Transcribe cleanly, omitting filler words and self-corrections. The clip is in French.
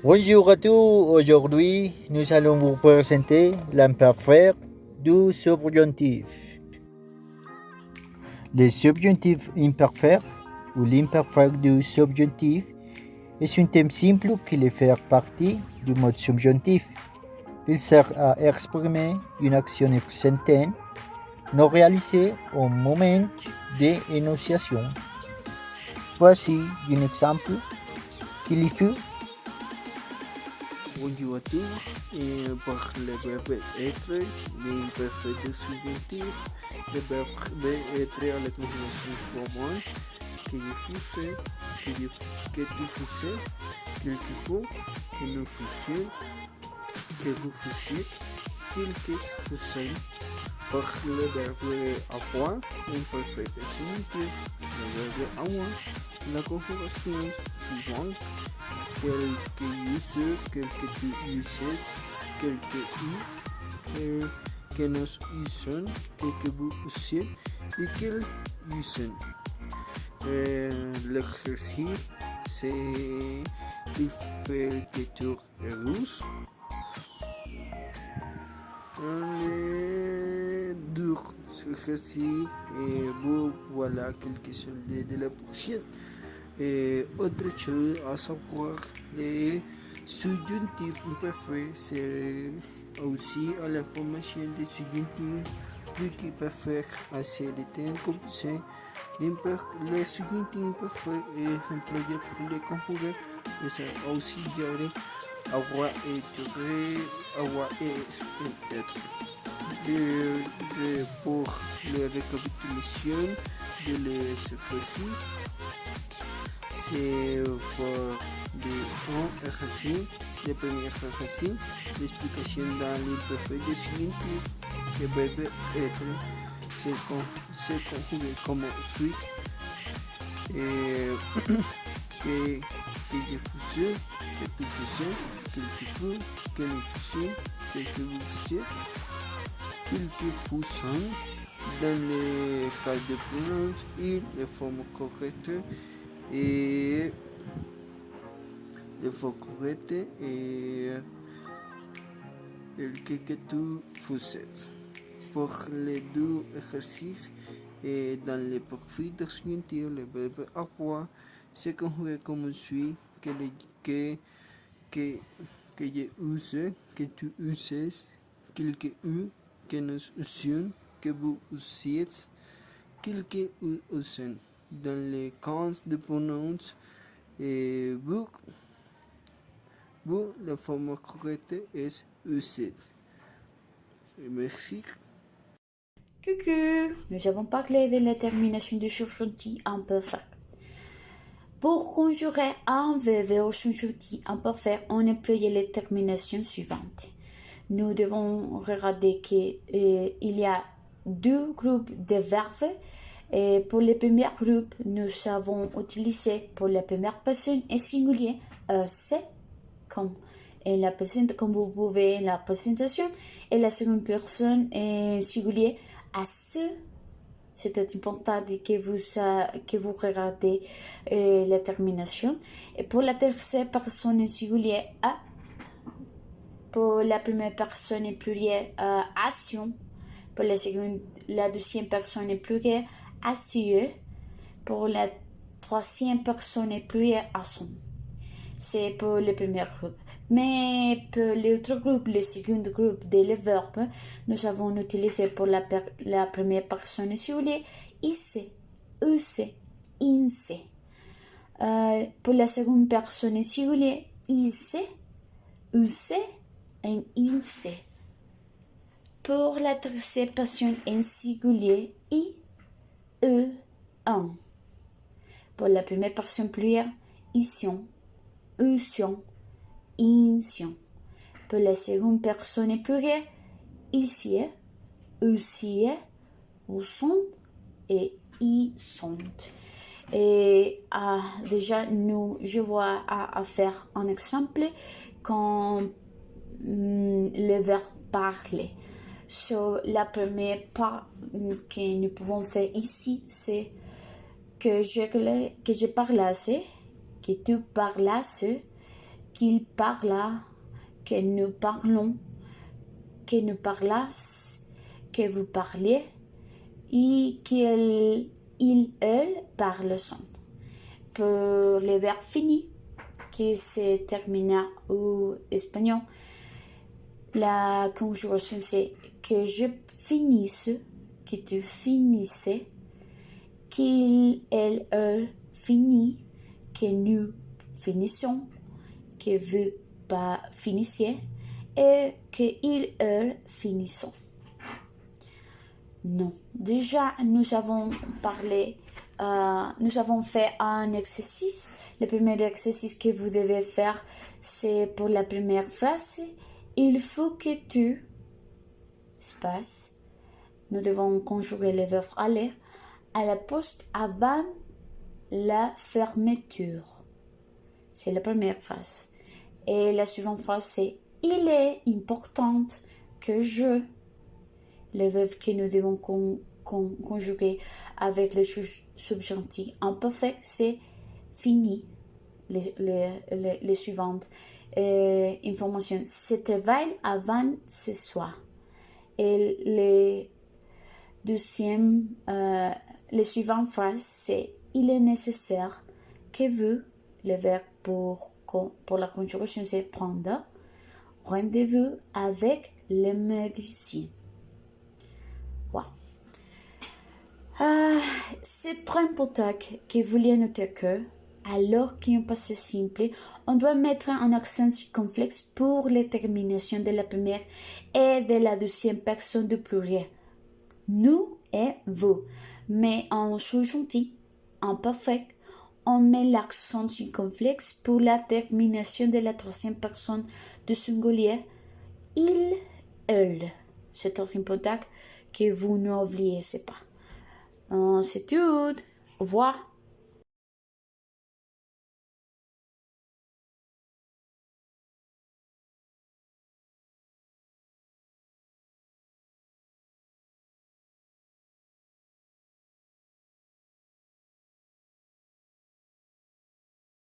Bonjour à tous, aujourd'hui nous allons vous présenter l'imparfait du subjonctif. Le subjonctif imparfait ou l'imparfait du subjonctif est un thème simple qui fait partie du mode subjonctif. Il sert à exprimer une action certaine non réalisée au moment de l'énonciation. Voici un exemple qui le fait. Bonjour à tous, et par le verbe être, l'imparfait du subjonctif, le verbe être à la conjugaison suivante, que je faisais, que tu faisais, qu'il faut, que nous faisions, que vous faisiez, qu'ils faisaient. Par le verbe avoir, l'imparfait du subjonctif, le verbe avoir, la conjugación suivante, quelque use, quelque tu uses, quelque que nos usen, quelque vous usiez et qu'elles usen. L'exercice, c'est il fait que tu uses. Les deux exercices, et vous voilà quelques-uns de la prochaine. Autre chose à savoir, les subjonctifs imparfaits c'est aussi à la formation des subjonctifs qui peuvent faire assez de temps composés. Les subjonctifs imparfaits est employé pour les conjuguer les auxiliaires avoir et durer, avoir et être. Pour la récapitulation de les exercices, c'est pour des exercices, le premier exercice, l'explication dans l'imparfait des subjonctifs, le verbe être c'est conjugué comme suit, que je faisais, que tu faisais, que tu fais, que nous faisions, que vous faisiez, qu'ils faisaient dans les cas de pronoms et les formes correctes et les formes correctes et le que tu faisais. Pour les deux exercices, et dans les profils de subjonctifs, le verbe avoir se conjugue comme suit, que je use, que tu uses, qu'il eu, que nous usions, que vous usiez, qu'il usen. Dans les cas de pronoms, vous, la forme correcte est used. Merci. Coucou, nous avons parlé de la termination du subjonctif imparfait. Pour conjurer un verbe au subjonctif imparfait, on emploie les terminations suivantes. Nous devons regarder qu'il y a deux groupes de verbes. Et pour le premier groupe, nous avons utilisé pour la première personne un singulier c'est comme vous pouvez la présentation, et la seconde personne est singulier à ce. C'est important que vous regardez la termination. Et pour la tertiaire personne est singulier à. Pour la première personne est pluriel action. Pour la deuxième personne est pluriel acieux. Pour la troisième personne est pluriel asson. C'est pour le premier groupe. Mais pour l'autre groupe, le second groupe des verbes, nous avons utilisé pour la première personne singulier isse, use, inse. Pour la seconde personne singulier isse, use et inse. Pour la tertiaire personne singulier i, e, un. Pour la première personne plurielle ision, usion, insion. Pour la seconde personne plurielle, ici, usie, usont et y sont. Et déjà, je vois à faire un exemple quand le verbe parler. La première part que nous pouvons faire ici, c'est que je parlasse, que tu parlasses, qu'il parla, que nous parlons, que nous parlasse, que vous parliez, et qu'il, il, elle parle son. Pour le verbe fini, qui se termina au espagnol, la conjugación c'est que je finisse, que tu finissais, qu'il, elle, finit, que nous finissons, que vous pas finissiez et que il, elle finissons. Non, déjà nous avons parlé, nous avons fait un exercice. Le premier exercice que vous devez faire, c'est pour la première phrase. Il faut que tu, espace, nous devons conjuguer le verbe aller à la poste avant la fermeture. C'est la première phrase. Et la suivante phrase, c'est il est important que je, le verbe que nous devons conjuguer avec le subjonctif imparfait, c'est fini. Les suivantes informations. Se travaille avant ce soir. Et les suivantes phrases, c'est il est nécessaire que vous, le verbe pour la conjugation, c'est prendre rendez-vous avec le médecin. Wow. C'est très important que vous voulez noter que, alors qu'un passé simple, on doit mettre un accent circonflexe pour les terminations de la première et de la deuxième personne du pluriel. Nous et vous. Mais en subjonctif imparfait, on met l'accent circonflexe pour la termination de la troisième personne du singulier. Il, elle. C'est très important que vous n'oubliez pas. C'est tout. Au revoir.